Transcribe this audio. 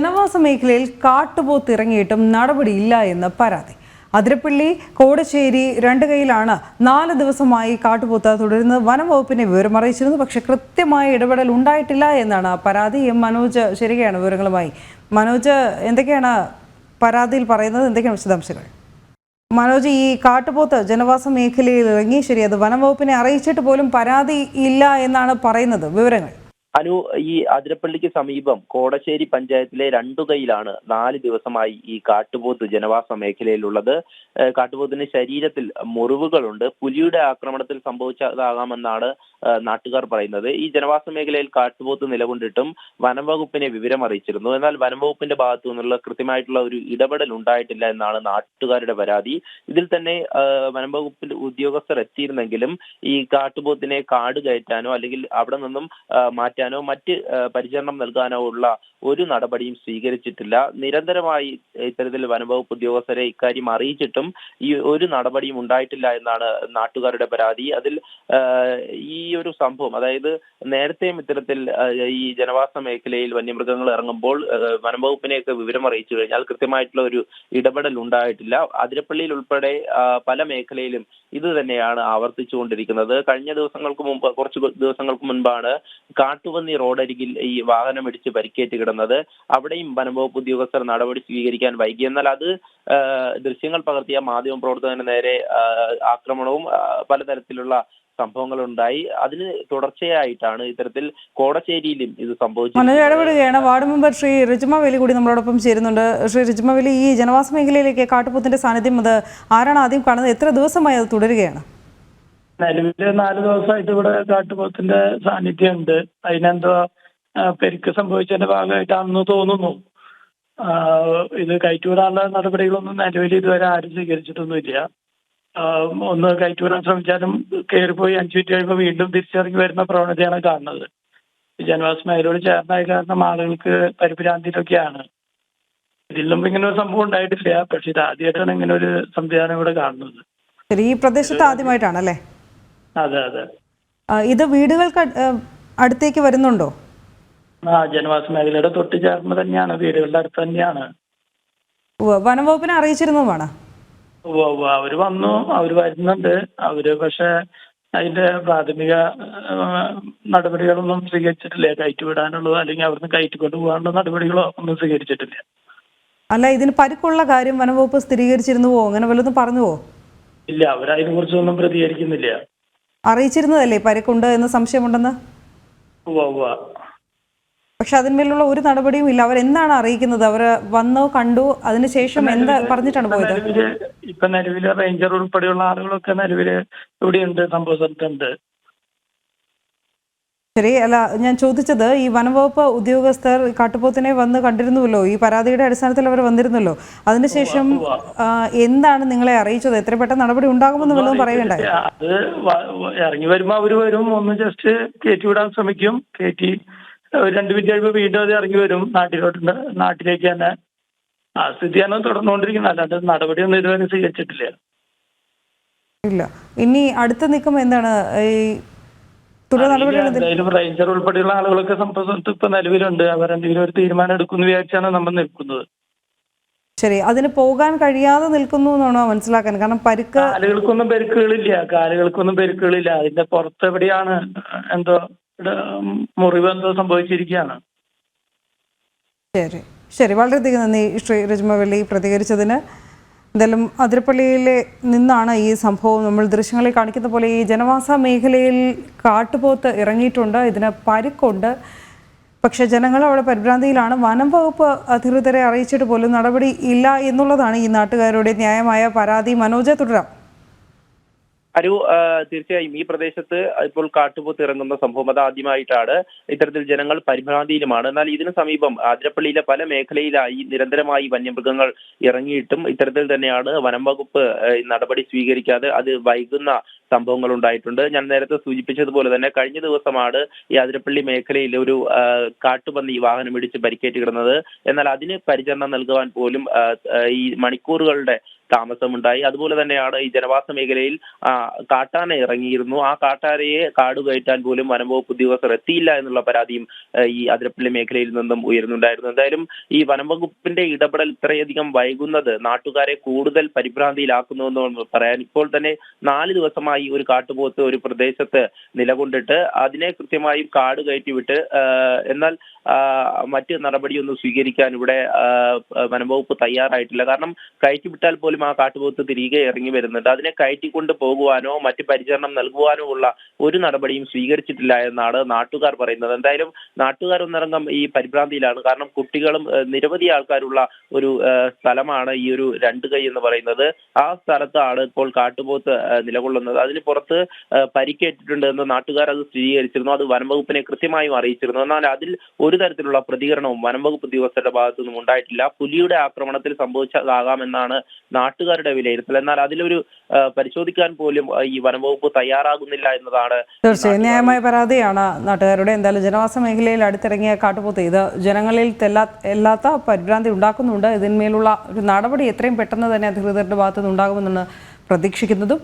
ജനവാസ മേഖലയിൽ കാട്ടുപോത്ത് ഇറങ്ങിയിട്ടും നടപടിയില്ല എന്ന് പരാതി. അതിരപ്പള്ളി കോടശ്ശേരി രണ്ടുകൈയിലാണ് 4 ദിവസമായി കാട്ടുപോത്ത് തുടരുന്നത്. വനം വകുപ്പിനെ വിവരം അറിയിച്ചിരുന്നു, പക്ഷെ കൃത്യമായ ഇടപെടൽ ഉണ്ടായിട്ടില്ല എന്നാണ് പരാതി. മനോജ് ശരിയാണ് വിവരങ്ങളുമായി. മനോജ്, എന്തൊക്കെയാണ് പരാതിയിൽ പറയുന്നത്, എന്തൊക്കെയാണ് വിശദാംശങ്ങൾ? മനോജ്, ഈ കാട്ടുപോത്ത് ജനവാസ മേഖലയിൽ ഇറങ്ങി, ശരി, അത് വനം വകുപ്പിനെ അറിയിച്ചിട്ട് പോലും പരാതി ഇല്ല എന്നാണ് പറയുന്നത്. വിവരങ്ങൾ ഈ അതിരപ്പള്ളിക്ക് സമീപം കോടശ്ശേരി പഞ്ചായത്തിലെ രണ്ടുകൈയിലാണ് 4 ദിവസമായി ഈ കാട്ടുപോത്ത് ജനവാസ മേഖലയിലുള്ളത്. കാട്ടുപോത്തിന് ശരീരത്തിൽ മുറിവുകളുണ്ട്. പുലിയുടെ ആക്രമണത്തിൽ സംഭവിച്ചതാകാമെന്നാണ് നാട്ടുകാർ പറയുന്നത്. ഈ ജനവാസ മേഖലയിൽ കാട്ടുപോത്ത് നിലകൊണ്ടിട്ടും വനം വകുപ്പിനെ വിവരം അറിയിച്ചിരുന്നു. എന്നാൽ വനം വകുപ്പിന്റെ ഭാഗത്തു നിന്നുള്ള കൃത്യമായിട്ടുള്ള ഒരു ഇടപെടൽ ഉണ്ടായിട്ടില്ല എന്നാണ് നാട്ടുകാരുടെ പരാതി. ഇതിൽ തന്നെ വനം വകുപ്പിന്റെ ഉദ്യോഗസ്ഥർ എത്തിയിരുന്നെങ്കിലും ഈ കാട്ടുപോത്തിനെ കാട് കയറ്റാനോ അല്ലെങ്കിൽ അവിടെ നിന്നും മാറ്റാനോ മറ്റ് പരിചരണം നൽകാനോ ഉള്ള ഒരു നടപടിയും സ്വീകരിച്ചിട്ടില്ല. നിരന്തരമായി ഇത്തരത്തിൽ വനംവകുപ്പ് ഉദ്യോഗസ്ഥരെ ഇക്കാര്യം അറിയിച്ചിട്ടും ഈ ഒരു നടപടിയും ഉണ്ടായിട്ടില്ല എന്നാണ് നാട്ടുകാരുടെ പരാതി. അതിൽ ഈ ഒരു സംഭവം, അതായത് നേരത്തെയും ഇത്തരത്തിൽ ഈ ജനവാസ മേഖലയിൽ വന്യമൃഗങ്ങൾ ഇറങ്ങുമ്പോൾ വനംവകുപ്പിനെയൊക്കെ വിവരം അറിയിച്ചു കഴിഞ്ഞാൽ കൃത്യമായിട്ടുള്ള ഒരു ഇടപെടൽ ഉണ്ടായിട്ടില്ല. അതിരപ്പള്ളിയിൽ ഉൾപ്പെടെ പല മേഖലയിലും ഇത് തന്നെയാണ് ആവർത്തിച്ചുകൊണ്ടിരിക്കുന്നത്. കഴിഞ്ഞ കുറച്ച് ദിവസങ്ങൾക്ക് മുൻപാണ് കാട്ടുപന്നി റോഡരികിൽ ഈ വാഹനം ഇടിച്ച് പരിക്കേറ്റ് കിടന്നത്. അവിടെയും വനംവകുപ്പ് ഉദ്യോഗസ്ഥർ നടപടി സ്വീകരിക്കാൻ വൈകി. എന്നാൽ അത് ദൃശ്യങ്ങൾ പകർത്തിയ മാധ്യമ പ്രവർത്തകന് നേരെ ആക്രമണവും പലതരത്തിലുള്ള സംഭവങ്ങളുണ്ടായി. അതിന് തുടർച്ചയായിട്ടാണ് ഇത്തരത്തിൽ കോടശ്ശേരിയിലും ഇത് സംഭവിച്ചത്. ഇടപെടുകയാണ് വാർഡ് മെമ്പർ ശ്രീ റിജ്മ വേലി കൂടി നമ്മളോടൊപ്പം ചേരുന്നുണ്ട്. ശ്രീ റിജ്മ വേലി, ഈ ജനവാസ മേഖലയിലേക്ക് കാട്ടുപോത്തിന്റെ സാന്നിധ്യം അത് ആരാണ് ആദ്യം കാണുന്നത്? എത്ര ദിവസമായി അത് തുടരുകയാണ്? നിലവില് 4 ദിവസമായിട്ട് ഇവിടെ കാട്ടുപോത്തിന്റെ സാന്നിധ്യം ഉണ്ട്. അതിനെന്തോ പെരുക്ക് സംഭവിച്ചതിന്റെ ഭാഗമായിട്ടാണെന്ന് തോന്നുന്നു. ഇത് കയറ്റുവിടാനുള്ള നടപടികളൊന്നും നിലവിൽ ഇതുവരെ ആരും സ്വീകരിച്ചിട്ടൊന്നുമില്ല. ഒന്ന് കയറ്റുവിടാൻ ശ്രമിച്ചാലും കയറിപ്പോയി 5 മിനിറ്റ് കഴിയുമ്പോൾ വീണ്ടും തിരിച്ചിറങ്ങി വരുന്ന പ്രവണതയാണ് കാണുന്നത്. ജനവാസ മേഖലയോട് ചേർന്നായ കാരണം ആളുകൾക്ക് പരിഭ്രാന്തിയിലൊക്കെയാണ്. ഇതിൽ മുമ്പ് ഇങ്ങനെ ഒരു സംഭവം ഉണ്ടായിട്ടില്ല, പക്ഷെ ഇത് ആദ്യമായിട്ടാണ് ഇങ്ങനെ ഒരു സംവിധാനം ഇവിടെ കാണുന്നത്. ഈ പ്രദേശത്ത് ആദ്യമായിട്ടാണല്ലേ? അതെ അതെ. ഇത് വീടുകൾക്ക് അടുത്തേക്ക് വരുന്നുണ്ടോ? ജനവാസ മേഖലയുടെ തൊട്ട് ചേർന്ന് തന്നെയാണ്, വീടുകളുടെ അടുത്ത് തന്നെയാണ്. വനംവകുപ്പിനെ അറിയിച്ചിരുന്നതാണ്. അവര് വന്നു, അവര് വരുന്നുണ്ട്. അവര് പക്ഷെ അതിന്റെ പ്രാഥമിക നടപടികളൊന്നും സ്വീകരിച്ചിട്ടില്ല. കയറ്റി വിടാനുള്ളതോ അല്ലെങ്കിൽ അവിടുന്ന് കയറ്റിക്കൊണ്ട് പോകാനുള്ള നടപടികളോ ഒന്നും സ്വീകരിച്ചിട്ടില്ല. അല്ല, ഇതിന് പരിക്കുള്ള കാര്യം വനംവകുപ്പ് സ്ഥിരീകരിച്ചിരുന്നുവോ? അങ്ങനെ വല്ലതും പറഞ്ഞുവോ? ഇല്ല, അവരതിനെ കുറിച്ചൊന്നും പ്രതികരിക്കുന്നില്ല. അറിയിച്ചിരുന്നതല്ലേ പരിക്കുണ്ട് എന്ന് സംശയമുണ്ടെന്ന്? പക്ഷെ അതിന്മേലുള്ള ഒരു നടപടിയും ഇല്ല. അവരെന്താണ് അറിയിക്കുന്നത്? അവര് വന്നോ, കണ്ടു, അതിനുശേഷം എന്താ പറഞ്ഞിട്ടാണ് പോയത്? ഇപ്പൊ നിലവില് റേഞ്ചർ ഉൾപ്പെടെയുള്ള ആളുകളൊക്കെ നിലവില് ഇവിടെയുണ്ട്, സംഭവ സ്ഥലത്തുണ്ട്. ശരി. അല്ല, ഞാൻ ചോദിച്ചത്, ഈ വനംവകുപ്പ് ഉദ്യോഗസ്ഥർ കാട്ടുപോത്തിനെ വന്ന് കണ്ടിരുന്നുവല്ലോ, ഈ പരാതിയുടെ അടിസ്ഥാനത്തിൽ അവർ വന്നിരുന്നല്ലോ, അതിനുശേഷം എന്താണ് നിങ്ങളെ അറിയിച്ചത്? എത്ര പെട്ടെന്ന് നടപടി ഉണ്ടാകുമെന്ന് വല്ലതും പറയുകയുണ്ടായി? അത് ഇറങ്ങി വരുമ്പോ അവര് വരും, ഒന്ന് ജസ്റ്റ് കയറ്റി വിടാൻ ശ്രമിക്കും. കയറ്റി 2 മിനിറ്റ് കഴിയുമ്പോൾ വീണ്ടും അത് ഇറങ്ങി വരും നാട്ടിലേക്ക് തന്നെ. ആ സ്ഥിതിയാണ് തുടർന്നുകൊണ്ടിരിക്കുന്നത്. അല്ലാണ്ട് നടപടിയൊന്നും ഇതുവരെ സ്വീകരിച്ചിട്ടില്ല. ഇല്ല. ഇനി അടുത്ത നീക്കം എന്താണ്? എന്തായാലും റേഞ്ചർ ഉൾപ്പെടെയുള്ള ആളുകളൊക്കെ സംഭവത്ത് ഇപ്പൊ നിലവിലുണ്ട്. അവരെന്തെങ്കിലും ഒരു തീരുമാനം എടുക്കുമെന്ന് വിചാരിച്ചാണ് നമ്മൾ നിൽക്കുന്നത്. ശരി. അതിന് പോകാൻ കഴിയാതെ നിൽക്കുന്നു എന്നാണോ മനസ്സിലാക്കാൻ? കാരണം കാലുകൾക്കൊന്നും പെരുക്കുകളില്ല. അതിന്റെ പുറത്തെവിടെയാണ് എന്തോ മുറിവ് എന്തോ സംഭവിച്ചിരിക്കുകയാണ്. ശരി ശരി, വളരെയധികം നന്ദി ശ്രീ റിജ്മ വേലി പ്രതികരിച്ചതിന്. എന്തായാലും അതിരപ്പള്ളിയിലെ നിന്നാണ് ഈ സംഭവം. നമ്മൾ ദൃശ്യങ്ങളിൽ കാണിക്കുന്ന പോലെ ഈ ജനവാസ മേഖലയിൽ കാട്ടുപോത്ത് ഇറങ്ങിയിട്ടുണ്ട്, ഇതിന് പരിക്കുണ്ട്. പക്ഷേ ജനങ്ങൾ അവിടെ പരിഭ്രാന്തിയിലാണ്. വനം വകുപ്പ് അധികൃതരെ അറിയിച്ചിട്ട് പോലും നടപടി ഇല്ല എന്നുള്ളതാണ് ഈ നാട്ടുകാരുടെ ന്യായമായ പരാതി. മനോജ്, തുടരാം. തീർച്ചയായും ഈ പ്രദേശത്ത് ഇപ്പോൾ കാട്ടുപോത്ത് ഇറങ്ങുന്ന സംഭവം അത് ആദ്യമായിട്ടാണ്. ഇത്തരത്തിൽ ജനങ്ങൾ പരിഭ്രാന്തിയിലുമാണ്. എന്നാൽ ഇതിനു സമീപം അതിരപ്പള്ളിയിലെ പല മേഖലയിലായി നിരന്തരമായി വന്യമൃഗങ്ങൾ ഇറങ്ങിയിട്ടും ഇത്തരത്തിൽ തന്നെയാണ് വനം വകുപ്പ് നടപടി സ്വീകരിക്കാതെ അത് വൈകുന്ന സംഭവങ്ങൾ ഉണ്ടായിട്ടുണ്ട്. ഞാൻ നേരത്തെ സൂചിപ്പിച്ചതുപോലെ തന്നെ കഴിഞ്ഞ ദിവസമാണ് ഈ അതിരപ്പള്ളി മേഖലയിൽ ഒരു കാട്ടുപന്നി വാഹനം ഇടിച്ച് പരിക്കേറ്റ് കിടന്നത്. എന്നാൽ അതിന് പരിചരണം നൽകുവാൻ പോലും ഈ മണിക്കൂറുകളുടെ താമസമുണ്ടായി. അതുപോലെ തന്നെയാണ് ഈ ജനവാസ മേഖലയിൽ കാട്ടാന ഇറങ്ങിയിരുന്നു. ആ കാട്ടാനയെ കാട് കയറ്റാൻ പോലും വനംവകുപ്പ് ഉദ്യോഗസ്ഥർ എത്തിയില്ല എന്നുള്ള പരാതിയും ഈ അതിരപ്പള്ളി മേഖലയിൽ നിന്നും ഉയർന്നുണ്ടായിരുന്നു. എന്തായാലും ഈ വനംവകുപ്പിന്റെ ഇടപെടൽ ഇത്രയധികം വൈകുന്നത് നാട്ടുകാരെ കൂടുതൽ പരിഭ്രാന്തിയിലാക്കുന്നുവെന്ന് പറയാൻ. ഇപ്പോൾ തന്നെ 4 ദിവസമായി ഒരു കാട്ടുപോത്ത് ഒരു പ്രദേശത്ത് നിലകൊണ്ടിട്ട് അതിനെ കൃത്യമായും കാട് കയറ്റിവിട്ട് എന്നാൽ മറ്റ് നടപടിയൊന്നും സ്വീകരിക്കാൻ ഇവിടെ വനംവകുപ്പ് തയ്യാറായിട്ടില്ല. കാരണം കയറ്റിവിട്ടാൽ പോലും ആ കാട്ടുപോത്ത് തിരികെ ഇറങ്ങി വരുന്നുണ്ട്. അതിനെ കയറ്റിക്കൊണ്ട് പോകുവാനോ മറ്റ് പരിചരണം നൽകുവാനോ ഉള്ള ഒരു നടപടിയും സ്വീകരിച്ചിട്ടില്ല എന്നാണ് നാട്ടുകാർ പറയുന്നത്. എന്തായാലും നാട്ടുകാർ ഒന്നടങ്കം ഈ പരിഭ്രാന്തിയിലാണ്. കാരണം കുട്ടികളും നിരവധി ആൾക്കാരുള്ള ഒരു സ്ഥലമാണ് ഈ ഒരു രണ്ട് കൈ എന്ന് പറയുന്നത്. ആ സ്ഥലത്താണ് ഇപ്പോൾ കാട്ടുപോത്ത് നിലകൊള്ളുന്നത്. അതിന് പുറത്ത് പരിക്കേറ്റിട്ടുണ്ട് എന്ന് നാട്ടുകാർ അത് സ്ഥിരീകരിച്ചിരുന്നു. അത് വനംവകുപ്പിനെ കൃത്യമായും അറിയിച്ചിരുന്നു. എന്നാൽ അതിൽ ഒരു തരത്തിലുള്ള പ്രതികരണവും വനംവകുപ്പ് ഉദ്യോഗസ്ഥരുടെ ഭാഗത്തു നിന്നും ഉണ്ടായിട്ടില്ല. പുലിയുടെ ആക്രമണത്തിൽ സംഭവിച്ചതാകാമെന്നാണ് നാട്ടുകാരുടെ വിലയിരുത്തൽ. എന്നാൽ അതിലൊരു പരിശോധിക്കാൻ പോലും ഈ വനംവകുപ്പ് തയ്യാറാകുന്നില്ല എന്നതാണ്. തീർച്ചയായും ന്യായമായ പരാതിയാണ് നാട്ടുകാരുടെ. എന്തായാലും ജനവാസ മേഖലയിൽ അടുത്തിറങ്ങിയ കാട്ടുപോത്ത് ഇത് ജനങ്ങളിൽ എല്ലാത്ത പരിഭ്രാന്തി ഉണ്ടാക്കുന്നുണ്ട്. ഇതിന്മേലുള്ള ഒരു നടപടി എത്രയും പെട്ടെന്ന് തന്നെ അധികൃതരുടെ ഭാഗത്തുനിന്ന് ഉണ്ടാകുമെന്നാണ് പ്രതീക്ഷിക്കുന്നതും.